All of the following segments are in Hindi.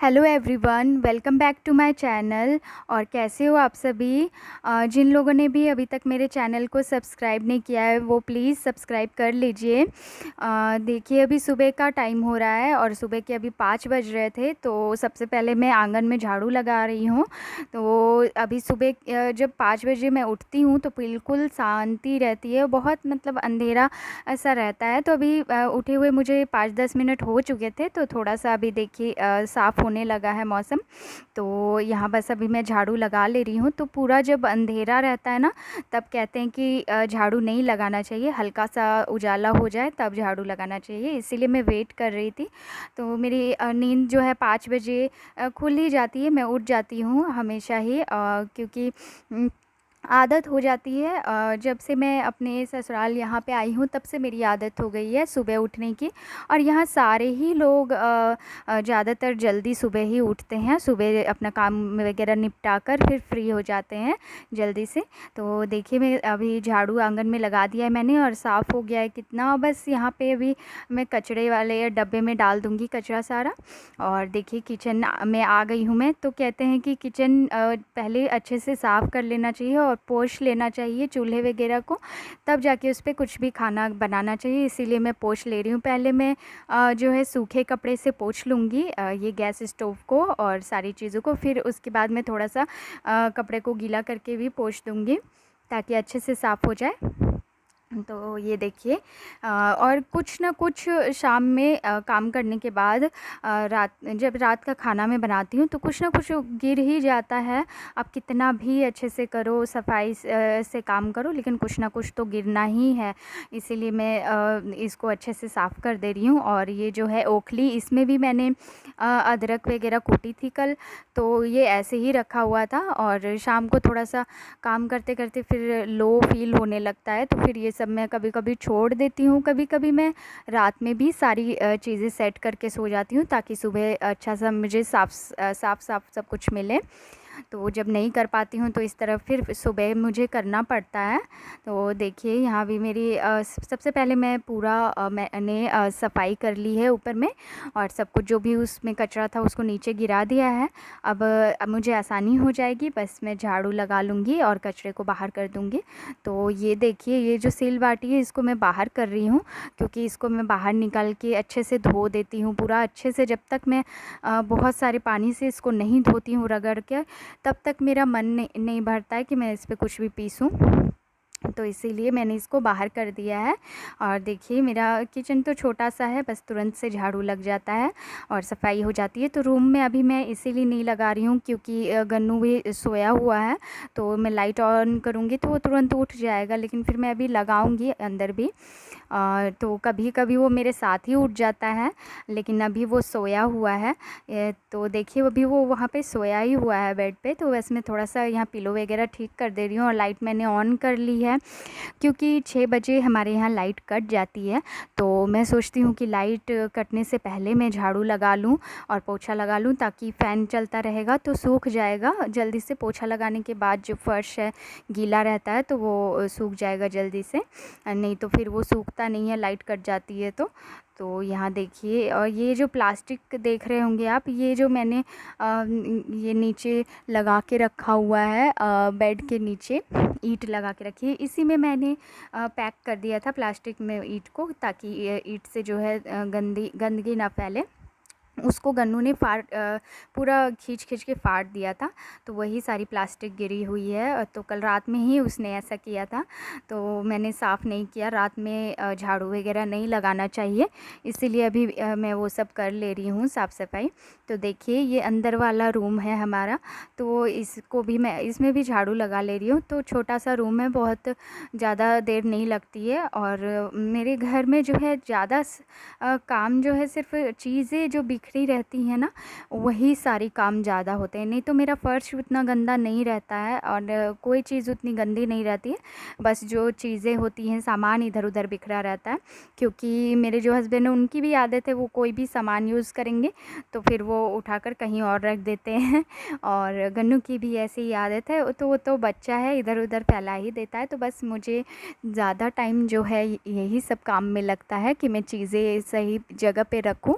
Hello everyone, welcome back to my channel. और कैसे हो आप सभी। जिन लोगों ने भी अभी तक मेरे चैनल को सब्सक्राइब नहीं किया है वो प्लीज़ सब्सक्राइब कर लीजिए। देखिए अभी सुबह का टाइम हो रहा है और सुबह के अभी 5 बज रहे थे। तो सबसे पहले मैं आंगन में झाड़ू लगा रही हूँ। तो अभी सुबह जब 5 बजे मैं उठती हूँ तो बिल्कुल शांति रहती है, बहुत मतलब अंधेरा ऐसा रहता है। तो अभी उठे हुए मुझे 5-10 मिनट हो चुके थे, तो थोड़ा सा अभी देखिए साफ़ होने लगा है मौसम। तो यहाँ बस अभी मैं झाड़ू लगा ले रही हूँ। तो पूरा जब अंधेरा रहता है ना, तब कहते हैं कि झाड़ू नहीं लगाना चाहिए, हल्का सा उजाला हो जाए तब झाड़ू लगाना चाहिए। इसीलिए मैं वेट कर रही थी। तो मेरी नींद जो है 5 बजे खुल ही जाती है, मैं उठ जाती हूँ हमेशा ही, क्योंकि आदत हो जाती है। जब से मैं अपने ससुराल यहाँ पे आई हूँ तब से मेरी आदत हो गई है सुबह उठने की। और यहाँ सारे ही लोग ज़्यादातर जल्दी सुबह ही उठते हैं, सुबह अपना काम वगैरह निपटा कर फिर फ्री हो जाते हैं जल्दी से। तो देखिए मैं अभी झाड़ू आंगन में लगा दिया है मैंने और साफ़ हो गया है कितना। बस यहाँ पे अभी मैं कचड़े वाले डब्बे में डाल दूँगी कचरा सारा। और देखिए किचन में आ गई हूँ मैं। तो कहते हैं कि किचन पहले अच्छे से साफ़ कर लेना चाहिए और पोंछ लेना चाहिए चूल्हे वगैरह को, तब जाके उस पे कुछ भी खाना बनाना चाहिए। इसीलिए मैं पोंछ ले रही हूँ। पहले मैं जो है सूखे कपड़े से पोंछ लूँगी ये गैस स्टोव को और सारी चीज़ों को। फिर उसके बाद मैं थोड़ा सा कपड़े को गीला करके भी पोंछ दूँगी ताकि अच्छे से साफ़ हो जाए। तो ये देखिए और कुछ ना कुछ शाम में काम करने के बाद जब रात का खाना मैं बनाती हूँ तो कुछ ना कुछ गिर ही जाता है। आप कितना भी अच्छे से करो, सफाई से काम करो, लेकिन कुछ ना कुछ तो गिरना ही है। इसीलिए मैं इसको अच्छे से साफ़ कर दे रही हूँ। और ये जो है ओखली, इसमें भी मैंने अदरक वगैरह कूटी थी कल, तो ये ऐसे ही रखा हुआ था। और शाम को थोड़ा सा काम करते करते फिर लो फील होने लगता है, तो फिर ये सब मैं कभी कभी छोड़ देती हूँ। कभी कभी मैं रात में भी सारी चीज़ें सेट करके सो जाती हूँ ताकि सुबह अच्छा सा मुझे साफ साफ साफ सब कुछ मिले। तो जब नहीं कर पाती हूँ तो इस तरह फिर सुबह मुझे करना पड़ता है। तो देखिए यहाँ भी मेरी सबसे पहले मैं पूरा मैंने सफाई कर ली है ऊपर में, और सब कुछ जो भी उसमें कचरा था उसको नीचे गिरा दिया है। अब मुझे आसानी हो जाएगी, बस मैं झाड़ू लगा लूँगी और कचरे को बाहर कर दूँगी। तो ये देखिए ये जो सिल बाटी है इसको मैं बाहर कर रही हूँ, क्योंकि इसको मैं बाहर निकाल के अच्छे से धो देती हूँ पूरा अच्छे से। जब तक मैं बहुत सारे पानी से इसको नहीं धोती हूँ रगड़ के, तब तक मेरा मन नहीं भरता है कि मैं इस पे कुछ भी पीसूँ। तो इसीलिए मैंने इसको बाहर कर दिया है। और देखिए मेरा किचन तो छोटा सा है, बस तुरंत से झाड़ू लग जाता है और सफाई हो जाती है। तो रूम में अभी मैं इसीलिए नहीं लगा रही हूँ क्योंकि गन्नू भी सोया हुआ है। तो मैं लाइट ऑन करूँगी तो वो तुरंत उठ जाएगा, लेकिन फिर मैं अभी लगाऊँगी अंदर भी। तो कभी कभी वो मेरे साथ ही उठ जाता है, लेकिन अभी वो सोया हुआ है। तो देखिए अभी वो वहाँ पे सोया ही हुआ है बेड पे। तो बस मैं थोड़ा सा यहाँ पिलो वगैरह ठीक कर दे रही हूँ और लाइट मैंने ऑन कर ली है, क्योंकि 6 बजे हमारे यहाँ लाइट कट जाती है। तो मैं सोचती हूँ कि लाइट कटने से पहले मैं झाड़ू लगा लूँ और पोछा लगा लूँ, ताकि फ़ैन चलता रहेगा तो सूख जाएगा जल्दी से। पोछा लगाने के बाद जो फ़र्श है गीला रहता है तो वो सूख जाएगा जल्दी से, नहीं तो फिर वो सूखता नहीं है लाइट कट जाती है तो यहाँ देखिए। और ये जो प्लास्टिक देख रहे होंगे आप, ये जो मैंने ये नीचे लगा के रखा हुआ है बेड के नीचे ईंट लगा के रखी है, इसी में मैंने पैक कर दिया था प्लास्टिक में ईंट को, ताकि ये ईंट से जो है गंदगी ना फैले। उसको गन्नू ने पूरा खींच खींच के फाड़ दिया था, तो वही सारी प्लास्टिक गिरी हुई है। तो कल रात में ही उसने ऐसा किया था, तो मैंने साफ़ नहीं किया। रात में झाड़ू वगैरह नहीं लगाना चाहिए, इसीलिए अभी मैं वो सब कर ले रही हूँ साफ़ सफाई। तो देखिए ये अंदर वाला रूम है हमारा, तो इसको भी मैं इसमें भी झाड़ू लगा ले रही हूँ। तो छोटा सा रूम है, बहुत ज़्यादा देर नहीं लगती है। और मेरे घर में जो है ज़्यादा काम जो है सिर्फ चीज़ें जो बिखरी रहती हैं ना, वही सारी काम ज़्यादा होते हैं। नहीं तो मेरा फ़र्श उतना गंदा नहीं रहता है और कोई चीज़ उतनी गंदी नहीं रहती है। बस जो चीज़ें होती हैं, सामान इधर उधर बिखरा रहता है, क्योंकि मेरे जो हस्बैंड हैं उनकी भी आदत है, वो कोई भी सामान यूज़ करेंगे तो फिर वो उठाकर कहीं और रख देते हैं। और गन्नू की भी ऐसी ही आदत है, तो वो तो बच्चा है, इधर उधर फैला ही देता है। तो बस मुझे ज़्यादा टाइम जो है यही सब काम में लगता है कि मैं चीज़ें सही जगह पे रखूं।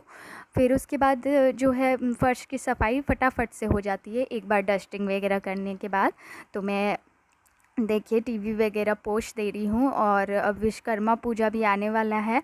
फिर उसके बाद जो है फ़र्श की सफाई फटाफट से हो जाती है एक बार डस्टिंग वगैरह करने के बाद। तो मैं देखिए टीवी वगैरह पोंछ दे रही हूँ। और अब विश्वकर्मा पूजा भी आने वाला है।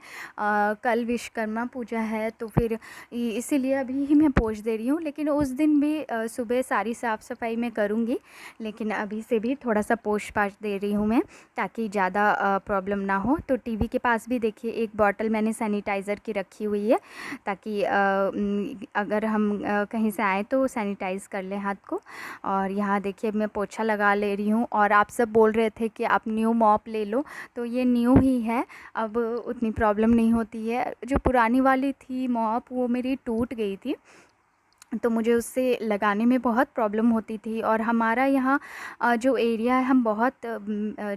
कल विश्वकर्मा पूजा है, तो फिर इसीलिए अभी ही मैं पोंछ दे रही हूँ। लेकिन उस दिन भी सुबह सारी साफ़ सफाई मैं करूँगी, लेकिन अभी से भी थोड़ा सा पोंछ पाछ दे रही हूँ मैं, ताकि ज़्यादा प्रॉब्लम ना हो। तो टीवी के पास भी देखिए एक बॉटल मैंने सैनिटाइज़र की रखी हुई है, ताकि अगर हम कहीं से आए तो सैनिटाइज़ कर लें हाथ को। और यहाँ देखिए मैं पोछा लगा ले रही हूँ। और आप सब बोल रहे थे कि आप न्यू मॉप ले लो, तो ये न्यू ही है, अब उतनी प्रॉब्लम नहीं होती है। जो पुरानी वाली थी मॉप वो मेरी टूट गई थी, तो मुझे उससे लगाने में बहुत प्रॉब्लम होती थी। और हमारा यहाँ जो एरिया है, हम बहुत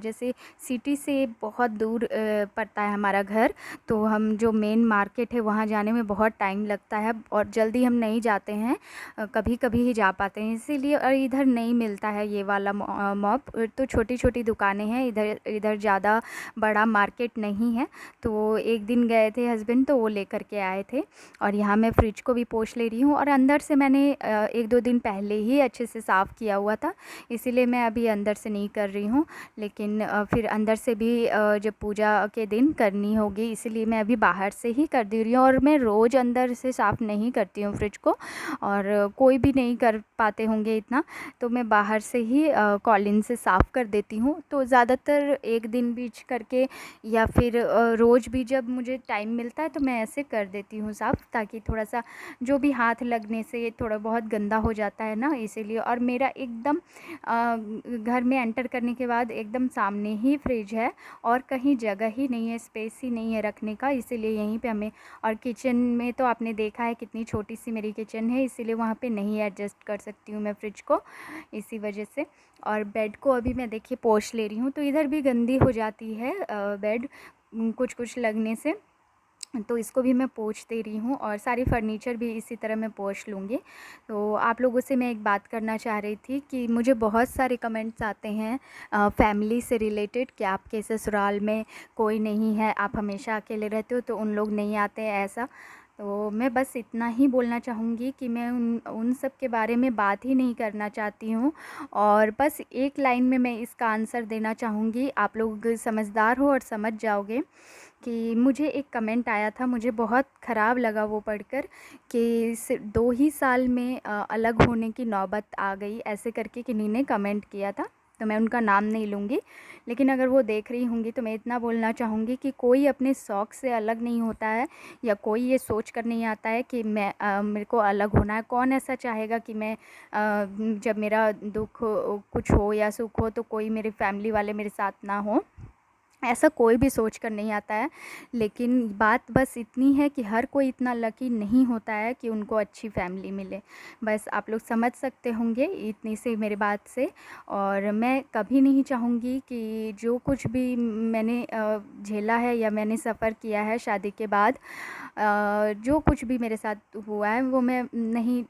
जैसे सिटी से बहुत दूर पड़ता है हमारा घर। तो हम जो मेन मार्केट है वहाँ जाने में बहुत टाइम लगता है, और जल्दी हम नहीं जाते हैं, कभी कभी ही जा पाते हैं, इसीलिए। और इधर नहीं मिलता है ये वाला मॉप, तो छोटी छोटी दुकानें हैं इधर, इधर ज़्यादा बड़ा मार्केट नहीं है। तो एक दिन गए थे हस्बैंड, तो वो लेकर के आए थे। और यहाँ मैं फ्रिज को भी पोंछ ले रही हूँ, और अंदर से मैंने 1-2 दिन पहले ही अच्छे से साफ़ किया हुआ था, इसीलिए मैं अभी अंदर से नहीं कर रही हूँ। लेकिन फिर अंदर से भी जब पूजा के दिन करनी होगी, इसीलिए मैं अभी बाहर से ही कर दे रही हूँ। और मैं रोज़ अंदर से साफ़ नहीं करती हूँ फ्रिज को, और कोई भी नहीं कर पाते होंगे इतना, तो मैं बाहर से ही कॉलिन से साफ़ कर देती हूँ। तो ज़्यादातर एक दिन बीच करके, या फिर रोज़ भी जब मुझे टाइम मिलता है तो मैं ऐसे कर देती हूँ साफ़, ताकि थोड़ा सा जो भी हाथ लगने से थोड़ा बहुत गंदा हो जाता है ना, इसीलिए। और मेरा एकदम घर में एंटर करने के बाद एकदम सामने ही फ्रिज है, और कहीं जगह ही नहीं है, स्पेस ही नहीं है रखने का, इसीलिए यहीं पे हमें। और किचन में तो आपने देखा है कितनी छोटी सी मेरी किचन है, इसीलिए वहाँ पे नहीं एडजस्ट कर सकती हूँ मैं फ्रिज को, इसी वजह से। और बेड को अभी मैं देखिए पोंछ ले रही हूँ, तो इधर भी गंदी हो जाती है बेड कुछ कुछ लगने से, तो इसको भी मैं पोंछ दे रही हूँ। और सारी फर्नीचर भी इसी तरह मैं पोंछ लूँगी। तो आप लोगों से मैं एक बात करना चाह रही थी कि मुझे बहुत सारे कमेंट्स आते हैं फैमिली से रिलेटेड, कि आपके ससुराल में कोई नहीं है, आप हमेशा अकेले रहते हो, तो उन लोग नहीं आते हैं ऐसा। तो मैं बस इतना ही बोलना चाहूँगी कि मैं उन सब के बारे में बात ही नहीं करना चाहती हूँ। और बस एक लाइन में मैं इसका आंसर देना चाहूँगी, आप लोग समझदार हो और समझ जाओगे। कि मुझे एक कमेंट आया था, मुझे बहुत ख़राब लगा वो पढ़कर, कि 2 ही साल में अलग होने की नौबत आ गई, ऐसे करके किन्हीं ने कमेंट किया था। तो मैं उनका नाम नहीं लूँगी, लेकिन अगर वो देख रही होंगी तो मैं इतना बोलना चाहूँगी कि कोई अपने शौक़ से अलग नहीं होता है, या कोई ये सोच कर नहीं आता है कि मेरे को अलग होना है। कौन ऐसा चाहेगा कि मैं जब मेरा दुख कुछ हो या सुख हो, तो कोई मेरे फैमिली वाले मेरे साथ ना हो, ऐसा कोई भी सोच कर नहीं आता है। लेकिन बात बस इतनी है कि हर कोई इतना लकी नहीं होता है कि उनको अच्छी फैमिली मिले। बस आप लोग समझ सकते होंगे इतनी सी मेरी बात से। और मैं कभी नहीं चाहूँगी कि जो कुछ भी मैंने झेला है या मैंने सफ़र किया है शादी के बाद, जो कुछ भी मेरे साथ हुआ है वो मैं नहीं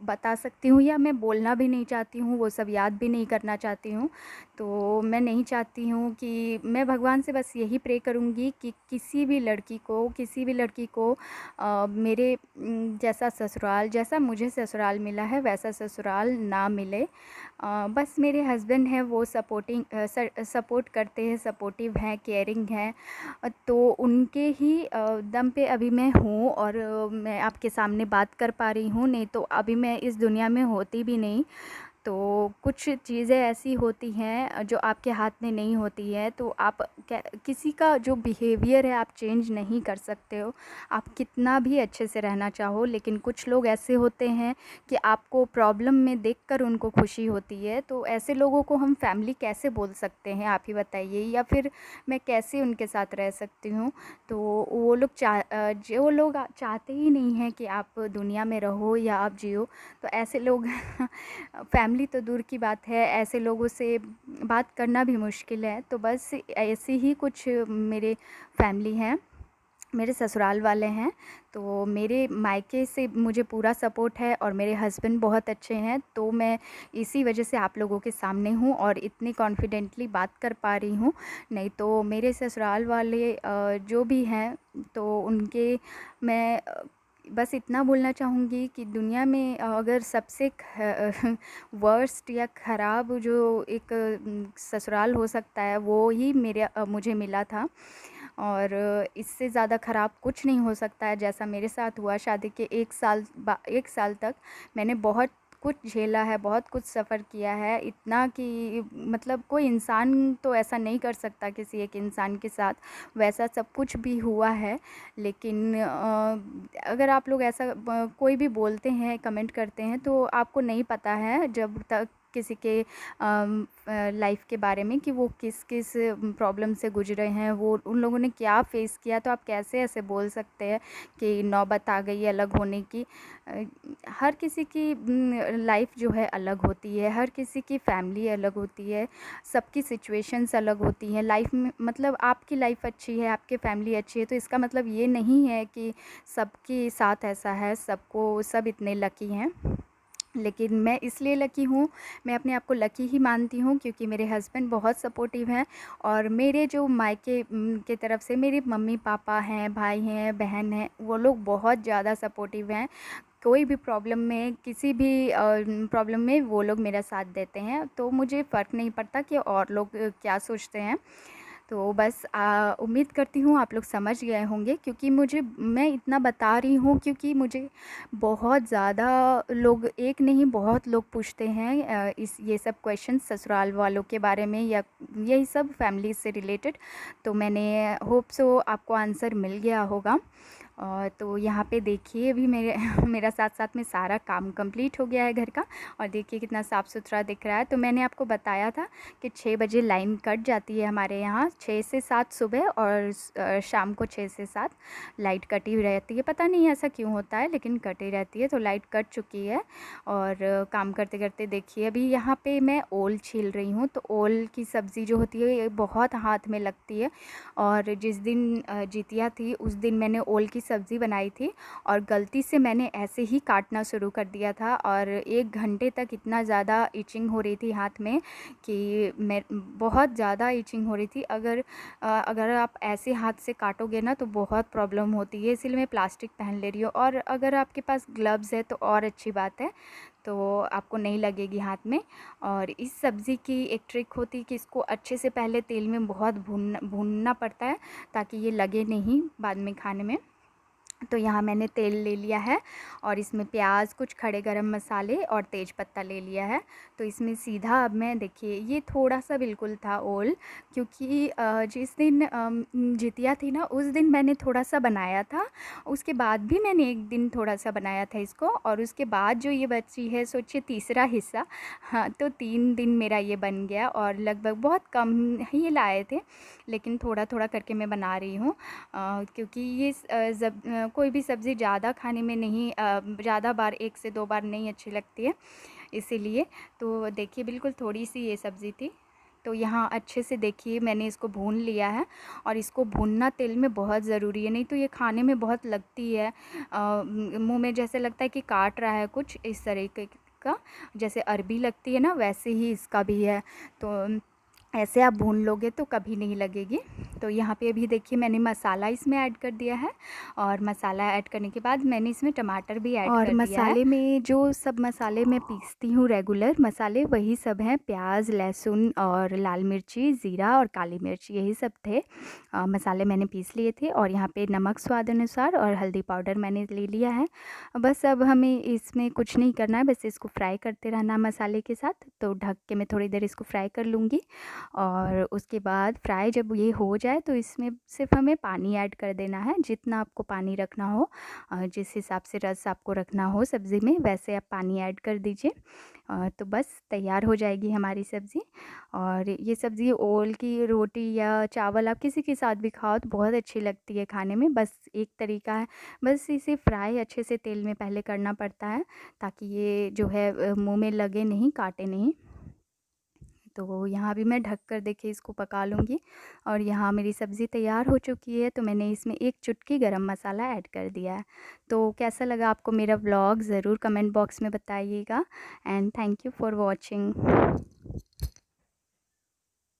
बता सकती हूँ, या मैं बोलना भी नहीं चाहती हूँ, वो सब याद भी नहीं करना चाहती हूँ। तो मैं नहीं चाहती हूँ कि, मैं भगवान से बस यही प्रे करूँगी कि किसी भी लड़की को मेरे जैसा ससुराल, जैसा मुझे ससुराल मिला है वैसा ससुराल ना मिले। बस मेरे हस्बैंड हैं वो सपोर्ट करते हैं, सपोर्टिव हैं, केयरिंग हैं, तो उनके ही दम पे अभी मैं हूँ, और मैं आपके सामने बात कर पा रही हूँ, नहीं तो अभी मैं इस दुनिया में होती भी नहीं। तो कुछ चीज़ें ऐसी होती हैं जो आपके हाथ में नहीं होती है, तो आप किसी का जो बिहेवियर है आप चेंज नहीं कर सकते हो, आप कितना भी अच्छे से रहना चाहो। लेकिन कुछ लोग ऐसे होते हैं कि आपको प्रॉब्लम में देखकर उनको खुशी होती है, तो ऐसे लोगों को हम फैमिली कैसे बोल सकते हैं, आप ही बताइए, या फिर मैं कैसे उनके साथ रह सकती हूँ। तो वो लोग जो लोग चाहते ही नहीं हैं कि आप दुनिया में रहो या आप जियो, तो ऐसे लोग फैमिली तो दूर की बात है, ऐसे लोगों से बात करना भी मुश्किल है। तो बस ऐसे ही कुछ मेरे फैमिली हैं, मेरे ससुराल वाले हैं। तो मेरे मायके से मुझे पूरा सपोर्ट है, और मेरे हस्बैंड बहुत अच्छे हैं, तो मैं इसी वजह से आप लोगों के सामने हूँ और इतनी कॉन्फिडेंटली बात कर पा रही हूँ। नहीं तो मेरे ससुराल वाले जो भी हैं, तो उनके मैं बस इतना बोलना चाहूँगी कि दुनिया में अगर सबसे वर्स्ट या ख़राब जो एक ससुराल हो सकता है वो ही मुझे मिला था। और इससे ज़्यादा ख़राब कुछ नहीं हो सकता है जैसा मेरे साथ हुआ। शादी के 1 साल तक मैंने बहुत कुछ झेला है, बहुत कुछ सफ़र किया है, इतना कि मतलब कोई इंसान तो ऐसा नहीं कर सकता किसी एक इंसान के साथ, वैसा सब कुछ भी हुआ है। लेकिन अगर आप लोग ऐसा कोई भी बोलते हैं, कमेंट करते हैं, तो आपको नहीं पता है जब तक किसी के लाइफ के बारे में कि वो किस किस प्रॉब्लम से गुजरे हैं, वो उन लोगों ने क्या फेस किया, तो आप कैसे ऐसे बोल सकते हैं कि नौबत आ गई अलग होने की। हर किसी की लाइफ जो है अलग होती है, हर किसी की फैमिली अलग होती है, सबकी सिचुएशंस अलग होती हैं लाइफ में। मतलब आपकी लाइफ अच्छी है, आपकी फैमिली अच्छी है, तो इसका मतलब ये नहीं है कि सबके साथ ऐसा है, सब इतने लकी हैं। लेकिन मैं इसलिए लकी हूँ, मैं अपने आप को लकी ही मानती हूँ क्योंकि मेरे हस्बैंड बहुत सपोर्टिव हैं। और मेरे जो मायके के तरफ से मेरे मम्मी-पापा हैं, भाई हैं, बहन हैं, वो लोग बहुत ज़्यादा सपोर्टिव हैं। कोई भी प्रॉब्लम में, किसी भी प्रॉब्लम में वो लोग मेरा साथ देते हैं, तो मुझे फ़र्क नहीं पड़ता कि और लोग क्या सोचते हैं। तो बस उम्मीद करती हूँ आप लोग समझ गए होंगे, क्योंकि मैं इतना बता रही हूँ क्योंकि मुझे बहुत ज़्यादा लोग, एक नहीं बहुत लोग पूछते हैं ये सब क्वेश्चन ससुराल वालों के बारे में या यही सब फैमिली से रिलेटेड। तो मैंने होप सो आपको आंसर मिल गया होगा। तो यहाँ पे देखिए अभी मेरे मेरा साथ-साथ में सारा काम कंप्लीट हो गया है घर का, और देखिए कितना साफ़-सुथरा दिख रहा है। तो मैंने आपको बताया था कि 6 बजे लाइन कट जाती है हमारे यहाँ, 6 से 7 सुबह, और शाम को 6 से 7 लाइट कटी रहती है। पता नहीं ऐसा क्यों होता है, लेकिन कटी रहती है। तो लाइट कट चुकी है, और काम करते-करते देखिए अभी यहाँ पे मैं ओल छील रही हूँ। तो ओल की सब्ज़ी जो होती है ये बहुत हाथ में लगती है, और जिस दिन जितिया थी उस दिन मैंने ओल की सब्ज़ी बनाई थी, और गलती से मैंने ऐसे ही काटना शुरू कर दिया था, और 1 घंटे तक इतना ज़्यादा इचिंग हो रही थी हाथ में कि मैं बहुत ज़्यादा इचिंग हो रही थी। अगर आप ऐसे हाथ से काटोगे ना तो बहुत प्रॉब्लम होती है, इसीलिए मैं प्लास्टिक पहन ले रही हूँ। और अगर आपके पास ग्लव्स है तो और अच्छी बात है, तो आपको नहीं लगेगी हाथ में। और इस सब्ज़ी की एक ट्रिक होती है कि इसको अच्छे से पहले तेल में बहुत भूनना पड़ता है, ताकि ये लगे नहीं बाद में खाने में। तो यहाँ मैंने तेल ले लिया है, और इसमें प्याज, कुछ खड़े गरम मसाले और तेज पत्ता ले लिया है। तो इसमें सीधा अब मैं, देखिए ये थोड़ा-सा बिल्कुल था ओल, क्योंकि जिस दिन जितिया थी ना उस दिन मैंने थोड़ा-सा बनाया था, उसके बाद भी मैंने 1 दिन थोड़ा-सा बनाया था इसको, और उसके बाद जो ये बची है सोचिए तीसरा हिस्सा, हाँ, तो 3 दिन मेरा ये बन गया, और लगभग बहुत कम ही लाए थे, लेकिन थोड़ा-थोड़ा करके मैं बना रही हूँ। क्योंकि ये कोई भी सब्ज़ी ज़्यादा खाने में नहीं, ज़्यादा बार 1 से 2 बार नहीं अच्छी लगती है, इसीलिए। तो देखिए बिल्कुल थोड़ी-सी ये सब्ज़ी थी। तो यहाँ अच्छे से देखिए मैंने इसको भून लिया है, और इसको भूनना तेल में बहुत ज़रूरी है, नहीं तो ये खाने में बहुत लगती है। मुँह में जैसे लगता है कि काट रहा है कुछ, इस तरीके का, जैसे अरबी लगती है ना वैसे ही इसका भी है। तो ऐसे आप भून लोगे तो कभी नहीं लगेगी। तो यहाँ पे अभी देखिए मैंने मसाला इसमें ऐड कर दिया है, और मसाला ऐड करने के बाद मैंने इसमें टमाटर भी ऐड कर दिया है। मसाले में जो सब मसाले मैं पीसती हूँ रेगुलर मसाले, वही सब हैं, प्याज, लहसुन और लाल मिर्ची, ज़ीरा और काली मिर्च, यही सब थे। मसाले मैंने पीस लिए थे, और यहाँ पे नमक स्वाद अनुसार और हल्दी पाउडर मैंने ले लिया है। बस अब हमें इसमें कुछ नहीं करना है, बस इसको फ्राई करते रहना मसाले के साथ। तो ढक के मैं थोड़ी देर इसको फ्राई कर लूँगी, और उसके बाद फ्राई जब ये हो जाए तो इसमें सिर्फ हमें पानी ऐड कर देना है, जितना आपको पानी रखना हो, जिस हिसाब से रस आपको रखना हो सब्ज़ी में वैसे आप पानी ऐड कर दीजिए। तो बस तैयार हो जाएगी हमारी सब्ज़ी। और ये सब्ज़ी ओल की रोटी या चावल आप किसी के साथ भी खाओ तो बहुत अच्छी लगती है खाने में। बस एक तरीका है, बस इसे फ्राई अच्छे से तेल में पहले करना पड़ता है, ताकि ये जो है मुँह में लगे नहीं, काटे नहीं। तो यहाँ भी मैं ढक कर देखिए इसको पका लूँगी, और यहाँ मेरी सब्ज़ी तैयार हो चुकी है। तो मैंने इसमें 1 चुटकी गरम मसाला ऐड कर दिया है। तो कैसा लगा आपको मेरा व्लॉग ज़रूर कमेंट बॉक्स में बताइएगा, and thank you for watching.